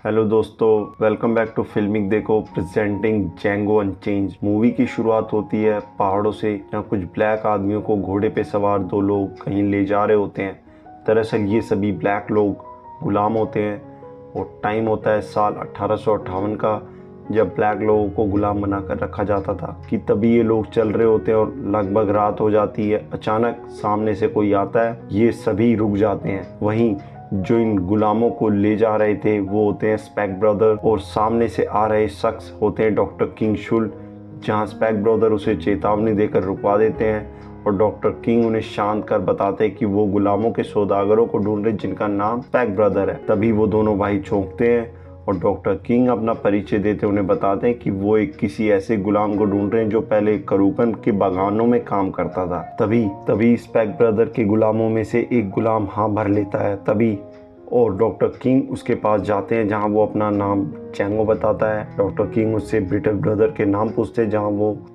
Hello दोस्तों, welcome back to फिल्मिक देखो presenting Django unchange. Movie की शुरुआत होती है पहाड़ों से, जहाँ कुछ ब्लैक आदमियों को घोड़े पे सवार दो लोग कहीं ले जा रहे होते हैं। दरअसल ये सभी ब्लैक लोग गुलाम होते हैं और टाइम होता है साल 1858 का, जब ब्लैक लोगों को गुलाम बनाकर रखा जाता था। कि तभी ये लोग चल रहे होते हैं और लगभग रात हो जाती है। अचानक सामने से कोई आता है, ये सभी रुक जाते हैं। वहीं जो इन गुलामों को ले जा रहे थे वो होते हैं स्पैक ब्रदर, और सामने से आ रहे शख्स होते हैं डॉक्टर किंग शुल। जहां स्पैक ब्रदर उसे चेतावनी देकर रुकवा देते हैं और डॉक्टर किंग उन्हें शांत कर बताते हैं कि वो गुलामों के सौदागरों को ढूंढ रहे जिनका नाम स्पैक ब्रदर है। तभी वो दोनों भाई चौंकते हैं और डॉक्टर किंग अपना परिचय देते उन्हें बताते हैं कि वो एक किसी ऐसे गुलाम को ढूंढ रहे हैं जो पहले करूकन के बागानों में काम करता था। तभी स्पैक ब्रदर के गुलामों में से एक गुलाम हाँ भर लेता है। तभी और डॉक्टर किंग उसके पास जाते हैं, जहां वो अपना नाम जेंगो बताता है। डॉक्टर किंग उससे ब्रिटल ब्रदर के नाम पूछते हैं,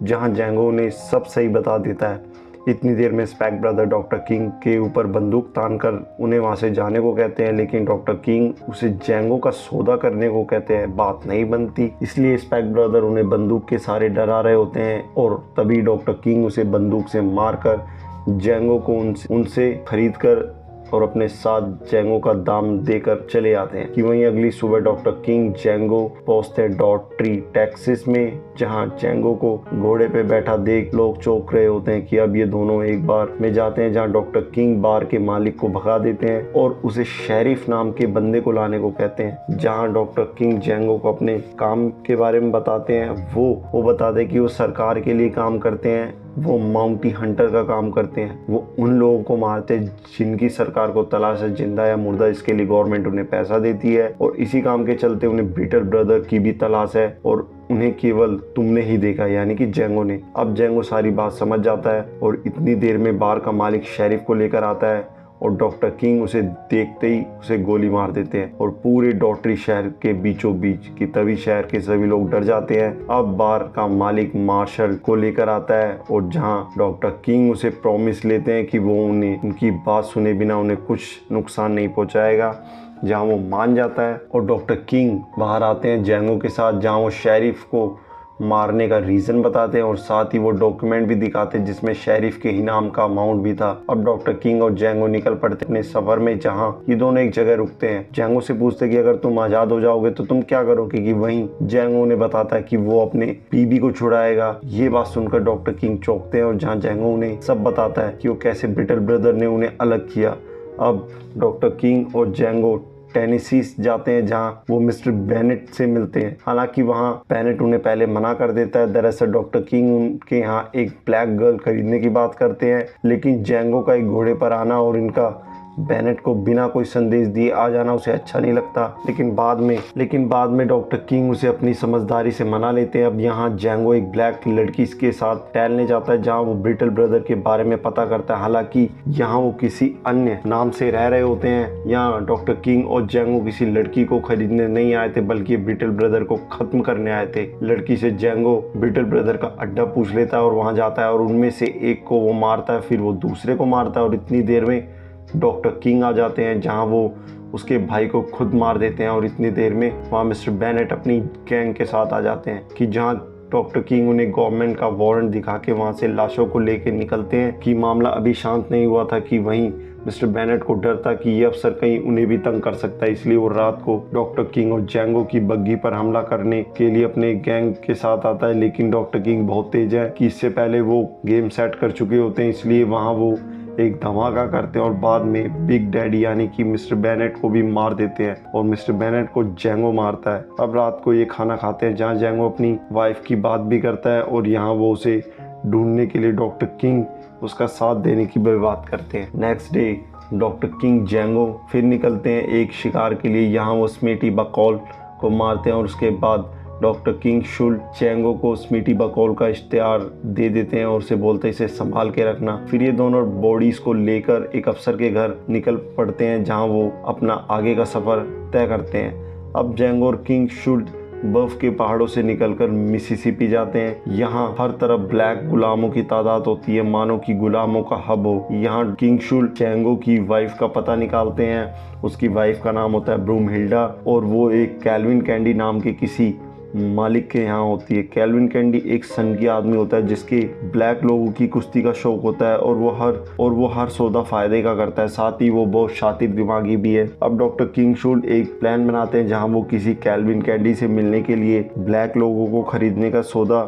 जहां जेंगो ने सब सही बता देता है। इतनी देर में स्पैक ब्रदर डॉक्टर किंग के ऊपर बंदूक तान कर उन्हें वहां से जाने को कहते हैं, लेकिन डॉक्टर किंग उसे जेंगो का सौदा करने को कहते हैं। बात नहीं बनती, इसलिए स्पैक ब्रदर उन्हें बंदूक के सहारे डरा रहे होते हैं और तभी डॉक्टर किंग उसे बंदूक से मारकर जेंगो को उनसे खरीद कर और अपने साथ जेंगो का दाम देकर चले आते हैं। कि वहीं अगली सुबह डॉक्टर किंग जेंगो पहुंचते हैं डॉट ट्री टेक्सास में, जहां जेंगो को घोड़े पे बैठा देख लोग चौंक रहे होते हैं कि अब ये दोनों एक बार में जाते हैं, जहां डॉक्टर किंग बार के मालिक को भगा देते हैं और उसे शेरिफ नाम के बंदे को लाने को कहते हैं। जहां डॉक्टर किंग जेंगो को अपने काम के बारे में बताते हैं, वो बताते हैं कि वो सरकार के लिए काम करते हैं, वो माउंटी हंटर का काम करते हैं। वो उन लोगों को मारते हैं जिनकी सरकार को तलाश है, जिंदा या मुर्दा। इसके लिए गवर्नमेंट उन्हें पैसा देती है और इसी काम के चलते उन्हें ब्रिटल ब्रदर की भी तलाश है और उन्हें केवल तुमने ही देखा, यानी कि जेंगो ने। अब जेंगो सारी बात समझ जाता है और इतनी देर में बार का मालिक शेरिफ को लेकर आता है और डॉक्टर किंग उसे देखते ही उसे गोली मार देते हैं और पूरे डॉटरी शहर के बीचों बीच। की तभी शहर के सभी लोग डर जाते हैं। अब बार का मालिक मार्शल को लेकर आता है और जहां डॉक्टर किंग उसे प्रॉमिस लेते हैं कि वो उन्हें उनकी बात सुने बिना उन्हें कुछ नुकसान नहीं पहुंचाएगा, जहां वो मान जाता है। और डॉक्टर किंग बाहर आते हैं जेंगो के साथ, जहां वो शेरिफ को मारने का रीजन बताते हैं और साथ ही वो डॉक्यूमेंट भी दिखाते हैं जिसमें शेरिफ के इनाम का अमाउंट भी था। अब डॉक्टर किंग और जेंगो निकल पड़ते अपने सफर में, जहां ये दोनों एक जगह रुकते हैं। जेंगो से पूछते कि अगर तुम आजाद हो जाओगे तो तुम क्या करोगे। कि वहीं जेंगो ने बताता है कि वो अपने बीबी को छुड़ाएगा। ये बात सुनकर डॉक्टर किंग चौंकते हैं और जहाँ जेंगो उन्हें सब बताता है कि वो कैसे ब्रिटल ब्रदर ने उन्हें अलग किया। अब डॉक्टर किंग और जेंगो टेनेसी जाते हैं, जहां वो मिस्टर बेनेट से मिलते हैं। हालांकि वहां बेनेट उन्हें पहले मना कर देता है। दरअसल डॉक्टर किंग उनके यहाँ एक ब्लैक गर्ल खरीदने की बात करते हैं, लेकिन जेंगो का एक घोड़े पर आना और इनका बेनेट को बिना कोई संदेश दिए आ जाना उसे अच्छा नहीं लगता। लेकिन बाद में डॉक्टर किंग उसे अपनी समझदारी से मना लेते हैं। अब यहाँ जेंगो एक ब्लैक लड़की के साथ टहलने जाता है, जहाँ वो ब्रिटल ब्रदर के बारे में पता करता है। हालांकि यहाँ वो किसी अन्य नाम से रह रहे होते हैं। यहाँ डॉक्टर किंग और जेंगो किसी लड़की को खरीदने नहीं आए थे, बल्कि ब्रिटल ब्रदर को खत्म करने आए थे। लड़की से जेंगो ब्रिटल ब्रदर का अड्डा पूछ लेता है और वहां जाता है और उनमें से एक को वो मारता है, फिर वो दूसरे को मारता है और इतनी देर में डॉक्टर किंग आ जाते हैं, जहां वो उसके भाई को खुद मार देते हैं। और इतनी देर में वहां मिस्टर बेनेट अपनी गैंग के साथ आ जाते हैं, कि जहां डॉक्टर किंग उन्हें गवर्नमेंट का वारंट दिखा के वहां से लाशों को लेकर निकलते हैं। कि मामला अभी शांत नहीं हुआ था, कि वहीं मिस्टर बेनेट को डर था कि ये अफसर कहीं उन्हें भी तंग कर सकता है, इसलिए वो रात को डॉक्टर किंग और जेंगो की बग्गी पर हमला करने के लिए अपने गैंग के साथ आता है। लेकिन डॉक्टर किंग बहुत तेज है, कि इससे पहले वो गेम सेट कर चुके होते हैं, इसलिए वहाँ वो एक धमाका करते हैं और बाद में बिग डैडी यानी कि मिस्टर बेनेट को भी मार देते हैं और मिस्टर बेनेट को जेंगो मारता है। अब रात को ये खाना खाते हैं, जहाँ जेंगो अपनी वाइफ की बात भी करता है और यहाँ वो उसे ढूंढने के लिए डॉक्टर किंग उसका साथ देने की भी बात करते हैं। Next day doctor king Django फिर निकलते हैं एक शिकार के लिए। यहाँ वो स्मीटी बकौल को मारते हैं और उसके बाद डॉक्टर किंग शुल जेंगो को स्मीटी बकौल का इश्तेहार दे देते हैं और उसे बोलते हैं इसे संभाल के रखना। फिर ये दोनों बॉडीज को लेकर एक अफसर के घर निकल पड़ते हैं, जहां वो अपना आगे का सफर तय करते हैं। अब जेंगो और किंग शुल बर्फ के पहाड़ों से निकलकर मिसिसिपी जाते हैं। यहाँ हर तरफ ब्लैक गुलामों की तादाद होती है, मानो कि गुलामों का हब हो। यहाँ किंग शुल चैंगो की वाइफ का पता निकालते हैं। उसकी वाइफ का नाम होता है ब्रूमहिल्डा और वो एक कैल्विन कैंडी नाम के किसी मालिक के यहाँ होती है। कैल्विन कैंडी एक सनकी आदमी होता है जिसके ब्लैक लोगों की कुश्ती का शौक होता है और वो हर सौदा फायदे का करता है। साथ ही वो बहुत शातिर दिमागी भी है। अब डॉक्टर किंग शुल एक प्लान बनाते हैं जहाँ वो किसी कैल्विन कैंडी से मिलने के लिए ब्लैक लोगों को खरीदने का सौदा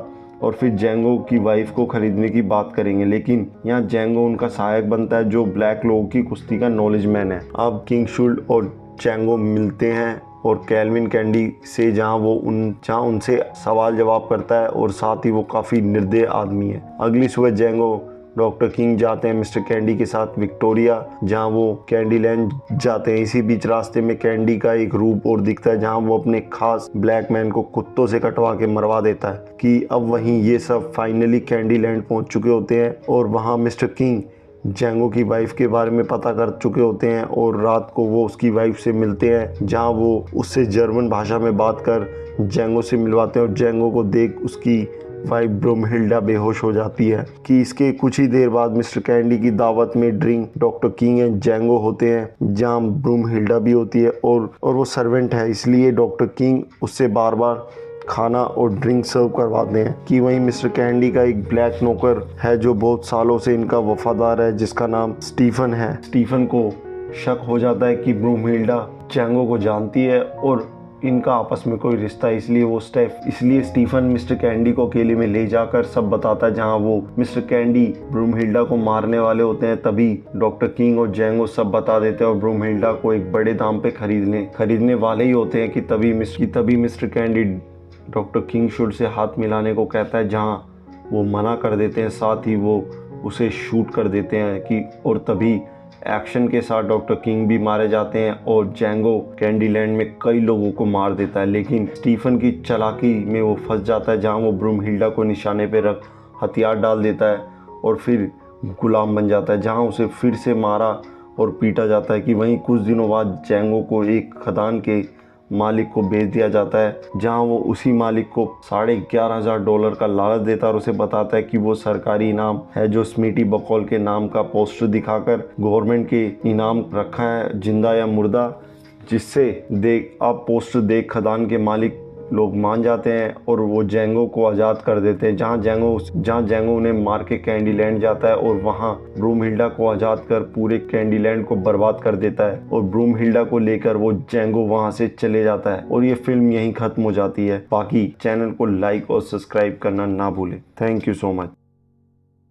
और फिर जैंगो की वाइफ को खरीदने की बात करेंगे। लेकिन यहाँ जैंगो उनका सहायक बनता है जो ब्लैक लोगों की कुश्ती का नॉलेज मैन है। अब किंग शुल और जैंगो मिलते हैं और कैल्विन कैंडी से जहाँ उनसे सवाल जवाब करता है और साथ ही वो काफ़ी निर्दयी आदमी है। अगली सुबह जैंगो डॉक्टर किंग जाते हैं मिस्टर कैंडी के साथ विक्टोरिया, जहाँ वो कैंडी लैंड जाते हैं। इसी बीच रास्ते में कैंडी का एक रूप और दिखता है जहाँ वो अपने खास ब्लैक मैन को कुत्तों से कटवा के मरवा देता है कि अब वहीं ये सब फाइनली कैंडी लैंड पहुँच चुके होते हैं और वहाँ मिस्टर किंग जैंगो की वाइफ के बारे में पता कर चुके होते हैं और रात को वो उसकी वाइफ से मिलते हैं जहां वो उससे जर्मन भाषा में बात कर जैंगो से मिलवाते हैं और जैंगो को देख उसकी वाइफ ब्रूमहिल्डा बेहोश हो जाती है। कि इसके कुछ ही देर बाद मिस्टर कैंडी की दावत में drink doctor king and Django होते हैं जहां ब्रूमहिल्डा भी होती है और वो सर्वेंट है, इसलिए डॉक्टर किंग उससे बार बार खाना और ड्रिंक सर्व करवाते हैं। कि वहीं मिस्टर कैंडी का एक ब्लैक नौकर है जो बहुत सालों से इनका वफादार है जिसका नाम स्टीफन है। स्टीफन को शक हो जाता है कि ब्रूमहिल्डा जैंगो को जानती है और इनका आपस में कोई रिश्ता है, इसलिए स्टीफन मिस्टर कैंडी को अकेले में ले जाकर सब बताता है। जहां वो मिस्टर कैंडी ब्रूमहिल्डा को मारने वाले होते हैं तभी डॉक्टर किंग और जैंगो सब बता देते हैं और ब्रूमहिल्डा को एक बड़े दाम पे खरीदने वाले ही होते हैं कि तभी मिस्टर कैंडी डॉक्टर किंग शुल से हाथ मिलाने को कहता है जहां वो मना कर देते हैं। साथ ही वो उसे शूट कर देते हैं कि और तभी एक्शन के साथ डॉक्टर किंग भी मारे जाते हैं और जैंगो कैंडीलैंड में कई लोगों को मार देता है। लेकिन स्टीफन की चालाकी में वो फंस जाता है जहां वो ब्रूमहिल्डा को निशाने पे रख हथियार डाल देता है और फिर गुलाम बन जाता है जहां उसे फिर से मारा और पीटा जाता है। कि वहीं कुछ दिनों बाद जैंगो को एक खदान के मालिक को बेच दिया जाता है जहां वो उसी मालिक को $11,500 का लालच देता है और उसे बताता है कि वो सरकारी इनाम है जो स्मीटी बकौल के नाम का पोस्टर दिखाकर गवर्नमेंट के इनाम रखा है जिंदा या मुर्दा, जिससे आप पोस्टर देख खदान के मालिक लोग मान जाते हैं और वो जैंगो को आज़ाद कर देते हैं। जहाँ जैंगो उन्हें मार के कैंडीलैंड जाता है और वहाँ ब्रूमहिल्डा को आज़ाद कर पूरे कैंडीलैंड को बर्बाद कर देता है और ब्रूमहिल्डा को लेकर वो जैंगो वहाँ से चले जाता है और ये फिल्म यहीं ख़त्म हो जाती है। बाकी चैनल को लाइक और सब्सक्राइब करना ना भूलें। Thank you so much.